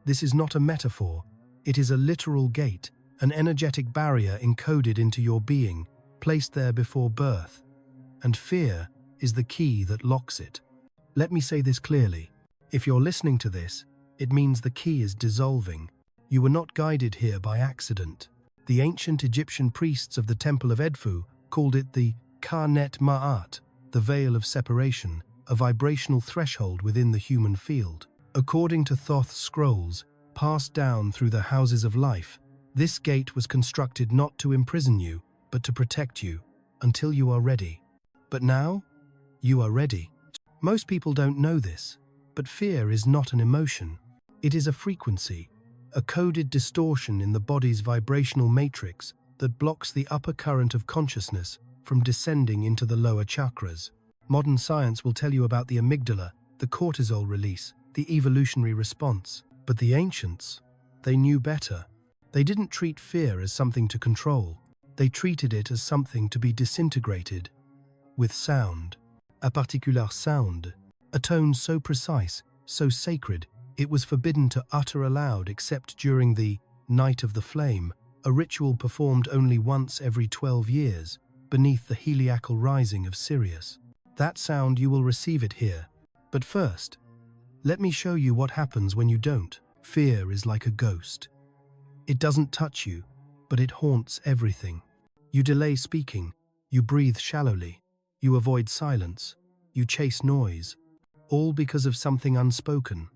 This is not a metaphor. It is a literal gate, an energetic barrier encoded into your being, placed there before birth. And fear is the key that locks it. Let me say this clearly. If you're listening to this, it means the key is dissolving. You were not guided here by accident. The ancient Egyptian priests of the Temple of Edfu called it the Karnet Ma'at, the veil of separation, a vibrational threshold within the human field. According to Thoth's scrolls, passed down through the houses of life, this gate was constructed not to imprison you, but to protect you, until you are ready. But now, you are ready. Most people don't know this, but fear is not an emotion. It is a frequency, a coded distortion in the body's vibrational matrix that blocks the upper current of consciousness from descending into the lower chakras. Modern science will tell you about the amygdala, the cortisol release, the evolutionary response. But the ancients, they knew better. They didn't treat fear as something to control. They treated it as something to be disintegrated. With sound, a particular sound, a tone so precise, so sacred, it was forbidden to utter aloud except during the Night of the Flame, a ritual performed only once every 12 years, beneath the heliacal rising of Sirius. That sound, you will receive it here. But first, let me show you what happens when you don't. Fear is like a ghost. It doesn't touch you, but it haunts everything. You delay speaking, you breathe shallowly, you avoid silence, you chase noise, all because of something unspoken,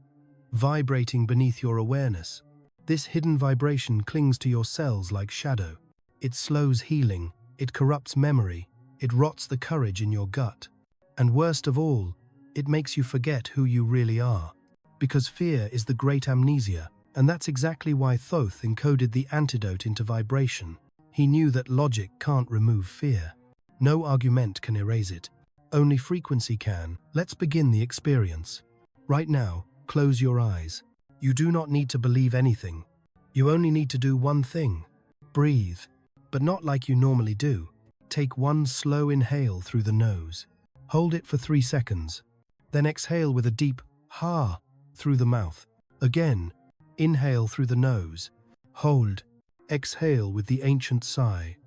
vibrating beneath your awareness. This hidden vibration clings to your cells like shadow. It slows healing, it corrupts memory, it rots the courage in your gut. And worst of all, it makes you forget who you really are. Because fear is the great amnesia, and that's exactly why Thoth encoded the antidote into vibration. He knew that logic can't remove fear. No argument can erase it. Only frequency can. Let's begin the experience. Right now, close your eyes. You do not need to believe anything. You only need to do one thing. Breathe, but not like you normally do. Take one slow inhale through the nose. Hold it for 3 seconds. Then exhale with a deep ha through the mouth. Again, inhale through the nose. Hold. Exhale with the ancient sigh.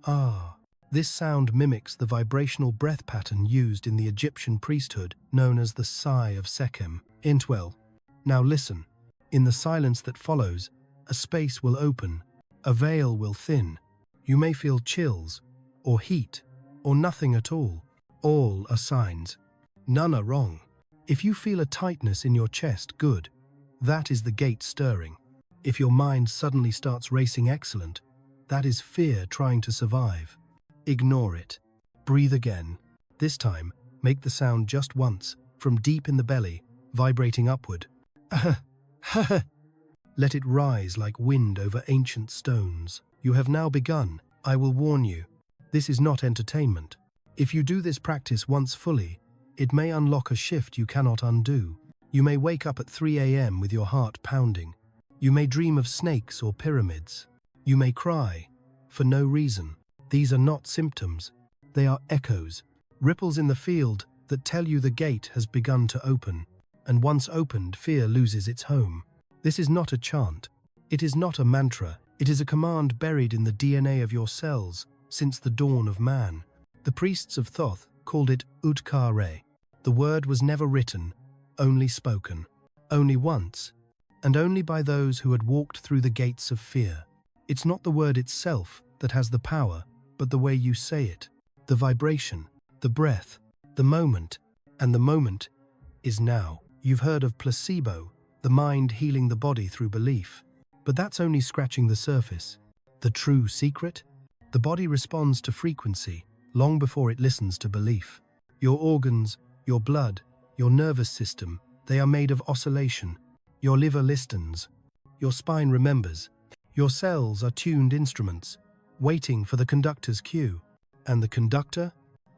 Ah. This sound mimics the vibrational breath pattern used in the Egyptian priesthood, known as the Sigh of Sekhem. Intwell. Now listen. In the silence that follows, a space will open, a veil will thin. You may feel chills, or heat, or nothing at all. All are signs. None are wrong. If you feel a tightness in your chest, good. That is the gate stirring. If your mind suddenly starts racing, excellent. That is fear trying to survive. Ignore it. Breathe again. This time, make the sound just once, from deep in the belly, vibrating upward. Let it rise like wind over ancient stones. You have now begun. I will warn you. This is not entertainment. If you do this practice once fully, it may unlock a shift you cannot undo. You may wake up at 3 a.m. with your heart pounding. You may dream of snakes or pyramids. You may cry, for no reason. These are not symptoms. They are echoes, ripples in the field that tell you the gate has begun to open. And once opened, fear loses its home. This is not a chant. It is not a mantra. It is a command buried in the DNA of your cells since the dawn of man. The priests of Thoth called it Utkare. The word was never written, only spoken. Only once, and only by those who had walked through the gates of fear. It's not the word itself that has the power, but the way you say it, the vibration, the breath, the moment, and the moment is now. You've heard of placebo, the mind healing the body through belief. But that's only scratching the surface. The true secret? The body responds to frequency long before it listens to belief. Your organs, your blood, your nervous system, they are made of oscillation. Your liver listens. Your spine remembers. Your cells are tuned instruments, waiting for the conductor's cue. And the conductor?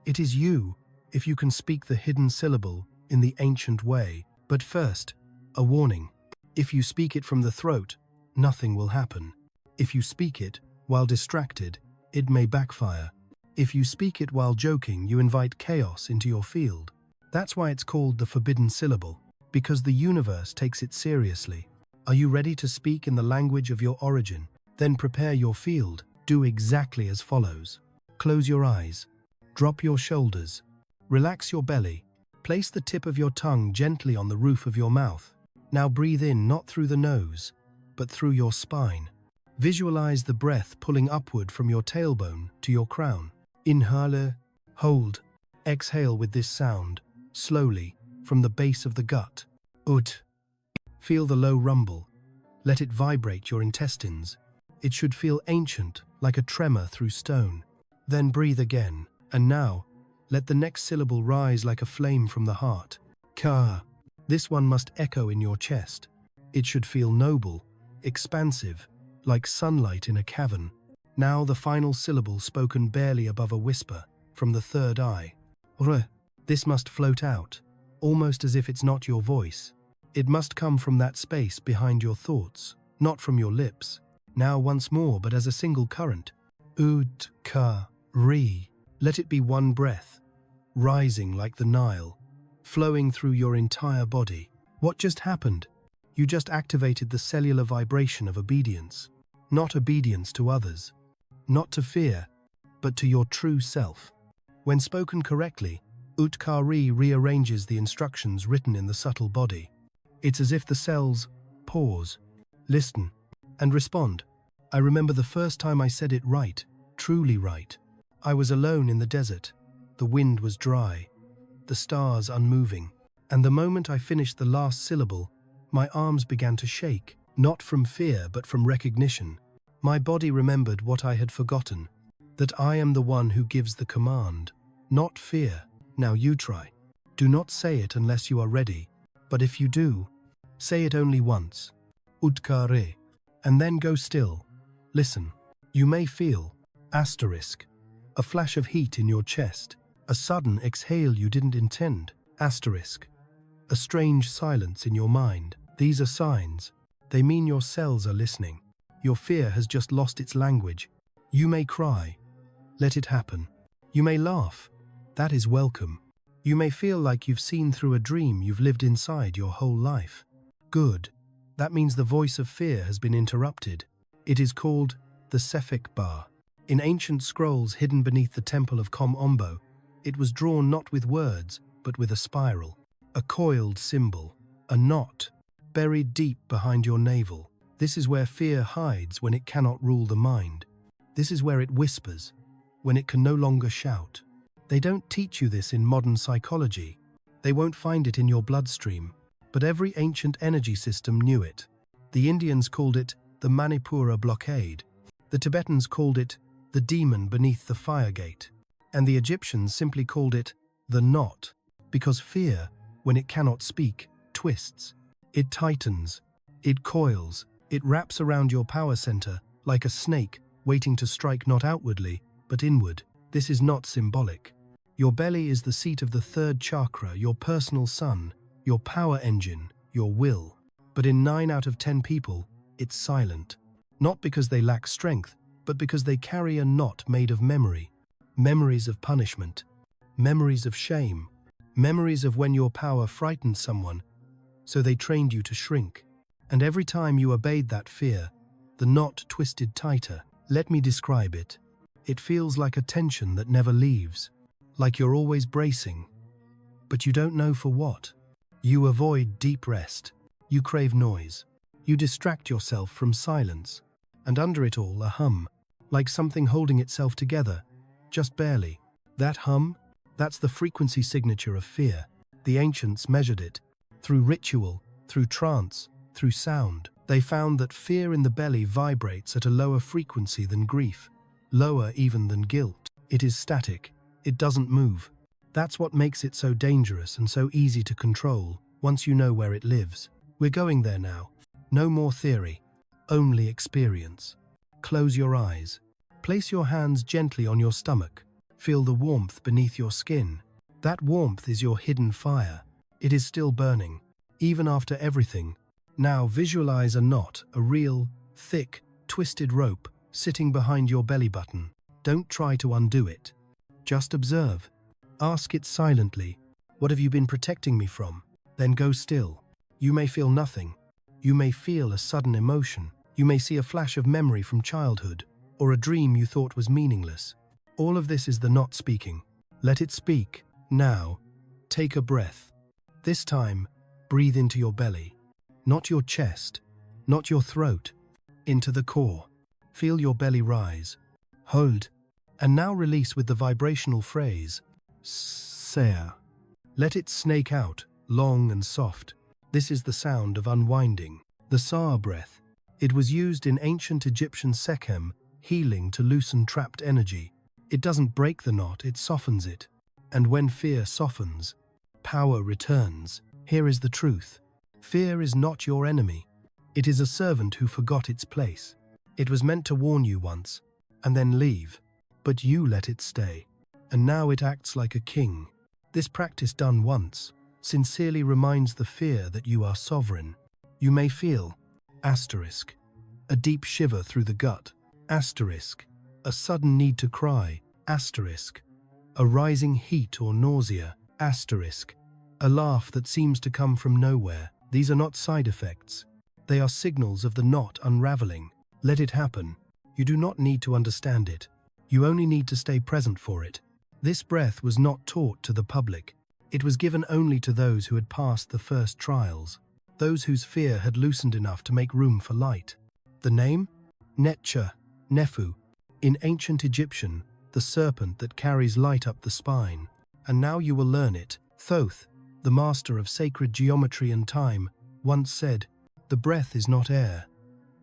It is you, if you can speak the hidden syllable in the ancient way. But first, a warning. If you speak it from the throat, nothing will happen. If you speak it while distracted, it may backfire. If you speak it while joking, you invite chaos into your field. That's why it's called the forbidden syllable, because the universe takes it seriously. Are you ready to speak in the language of your origin? Then prepare your field. Do exactly as follows. Close your eyes. Drop your shoulders. Relax your belly. Place the tip of your tongue gently on the roof of your mouth. Now breathe in not through the nose, but through your spine. Visualize the breath pulling upward from your tailbone to your crown. Inhale, hold, exhale with this sound, slowly, from the base of the gut. Ut. Feel the low rumble. Let it vibrate your intestines. It should feel ancient, like a tremor through stone. Then breathe again, and now, let the next syllable rise like a flame from the heart. Ka. This one must echo in your chest. It should feel noble, expansive, like sunlight in a cavern. Now the final syllable spoken barely above a whisper, from the third eye. R. This must float out, almost as if it's not your voice. It must come from that space behind your thoughts, not from your lips. Now once more, but as a single current. Ut, ka, ri. Let it be one breath, rising like the Nile, flowing through your entire body. What just happened? You just activated the cellular vibration of obedience. Not obedience to others, not to fear, but to your true self. When spoken correctly, Utkari rearranges the instructions written in the subtle body. It's as if the cells pause, listen, and respond. I remember the first time I said it right, truly right. I was alone in the desert. The wind was dry, the stars unmoving, and the moment I finished the last syllable, my arms began to shake, not from fear but from recognition. My body remembered what I had forgotten, that I am the one who gives the command, not fear. Now you try. Do not say it unless you are ready, but if you do, say it only once. Utkare, and then go still. Listen. You may feel, asterisk, a flash of heat in your chest, a sudden exhale you didn't intend, asterisk, a strange silence in your mind. These are signs. They mean your cells are listening. Your fear has just lost its language. You may cry. Let it happen. You may laugh. That is welcome. You may feel like you've seen through a dream you've lived inside your whole life. Good. That means the voice of fear has been interrupted. It is called the Sefik Bar. In ancient scrolls hidden beneath the temple of Kom Ombo, it was drawn not with words, but with a spiral, a coiled symbol, a knot, buried deep behind your navel. This is where fear hides when it cannot rule the mind. This is where it whispers, when it can no longer shout. They don't teach you this in modern psychology. They won't find it in your bloodstream, but every ancient energy system knew it. The Indians called it the Manipura blockade. The Tibetans called it the demon beneath the fire gate. And the Egyptians simply called it the knot, because fear, when it cannot speak, twists. It tightens, it coils, it wraps around your power center like a snake waiting to strike not outwardly, but inward. This is not symbolic. Your belly is the seat of the third chakra, your personal sun, your power engine, your will. But in 9 out of 10 people, it's silent. Not because they lack strength, but because they carry a knot made of memory. Memories of punishment, memories of shame, memories of when your power frightened someone, so they trained you to shrink. And every time you obeyed that fear, the knot twisted tighter. Let me describe it. It feels like a tension that never leaves, like you're always bracing, but you don't know for what. You avoid deep rest, you crave noise, you distract yourself from silence, and under it all a hum, like something holding itself together, just barely. That hum, that's the frequency signature of fear. The ancients measured it, through ritual, through trance, through sound. They found that fear in the belly vibrates at a lower frequency than grief, lower even than guilt. It is static, it doesn't move. That's what makes it so dangerous and so easy to control, once you know where it lives. We're going there now. No more theory, only experience. Close your eyes. Place your hands gently on your stomach. Feel the warmth beneath your skin. That warmth is your hidden fire. It is still burning, even after everything. Now visualize a knot, a real, thick, twisted rope, sitting behind your belly button. Don't try to undo it. Just observe. Ask it silently, what have you been protecting me from? Then go still. You may feel nothing, You may feel a sudden emotion. You may see a flash of memory from childhood, or a dream you thought was meaningless. All of this is the not speaking. Let it speak. Now, take a breath. This time, breathe into your belly. Not your chest, not your throat, into the core. Feel your belly rise. Hold. And now release with the vibrational phrase, Seah. Let it snake out, long and soft. This is the sound of unwinding. The Saah breath. It was used in ancient Egyptian Sekhem, healing to loosen trapped energy. It doesn't break the knot, it softens it. And when fear softens, power returns. Here is the truth. Fear is not your enemy. It is a servant who forgot its place. It was meant to warn you once, and then leave. But you let it stay. And now it acts like a king. This practice done once sincerely reminds the fear that you are sovereign. You may feel, asterisk, a deep shiver through the gut, asterisk, a sudden need to cry, asterisk, a rising heat or nausea, asterisk, a laugh that seems to come from nowhere. These are not side effects. They are signals of the knot unraveling. Let it happen. You do not need to understand it. You only need to stay present for it. This breath was not taught to the public. It was given only to those who had passed the first trials, those whose fear had loosened enough to make room for light. The name? Netcha, Nefu, in ancient Egyptian, the serpent that carries light up the spine. And now you will learn it. Thoth, the master of sacred geometry and time, once said, "The breath is not air.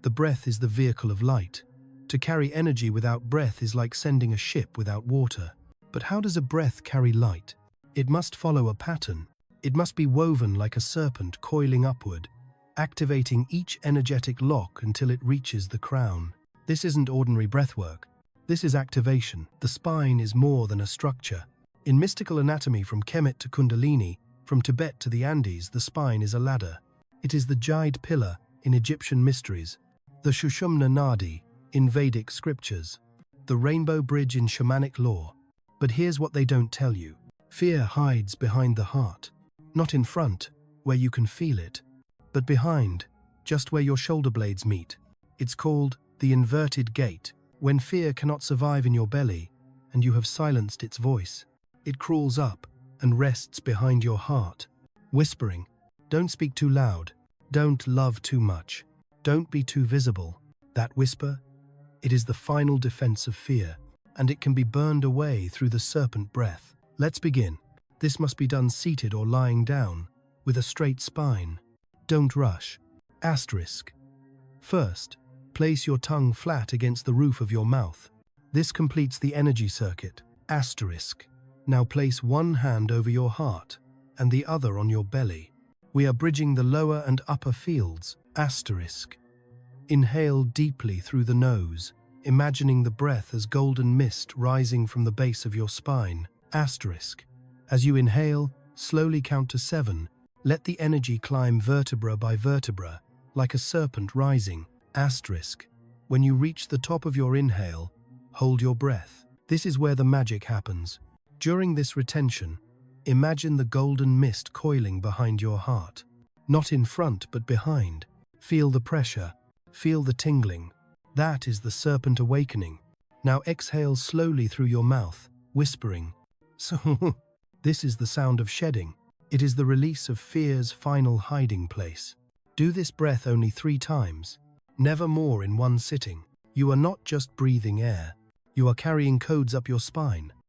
The breath is the vehicle of light. To carry energy without breath is like sending a ship without water." But how does a breath carry light? It must follow a pattern. It must be woven like a serpent coiling upward, activating each energetic lock until it reaches the crown. This isn't ordinary breathwork. This is activation. The spine is more than a structure. In mystical anatomy, from Kemet to Kundalini, from Tibet to the Andes, the spine is a ladder. It is the jade pillar in Egyptian mysteries, the Sushumna Nadi in Vedic scriptures, the rainbow bridge in shamanic lore. But here's what they don't tell you. Fear hides behind the heart. Not in front, where you can feel it, but behind, just where your shoulder blades meet. It's called the inverted gate. When fear cannot survive in your belly, and you have silenced its voice, it crawls up and rests behind your heart, whispering, "Don't speak too loud. Don't love too much. Don't be too visible." That whisper, it is the final defense of fear, and it can be burned away through the serpent breath. Let's begin. This must be done seated or lying down, with a straight spine. Don't rush. Asterisk. First, place your tongue flat against the roof of your mouth. This completes the energy circuit. Asterisk. Now place one hand over your heart, and the other on your belly. We are bridging the lower and upper fields. Asterisk. Inhale deeply through the nose, imagining the breath as golden mist rising from the base of your spine. Asterisk. As you inhale, slowly count to 7. Let the energy climb vertebra by vertebra, like a serpent rising. Asterisk. When you reach the top of your inhale, hold your breath. This is where the magic happens. During this retention, imagine the golden mist coiling behind your heart. Not in front, but behind. Feel the pressure. Feel the tingling. That is the serpent awakening. Now exhale slowly through your mouth, whispering, "So." This is the sound of shedding. It is the release of fear's final hiding place. Do this breath only 3 times, never more in one sitting. You are not just breathing air. You are carrying codes up your spine.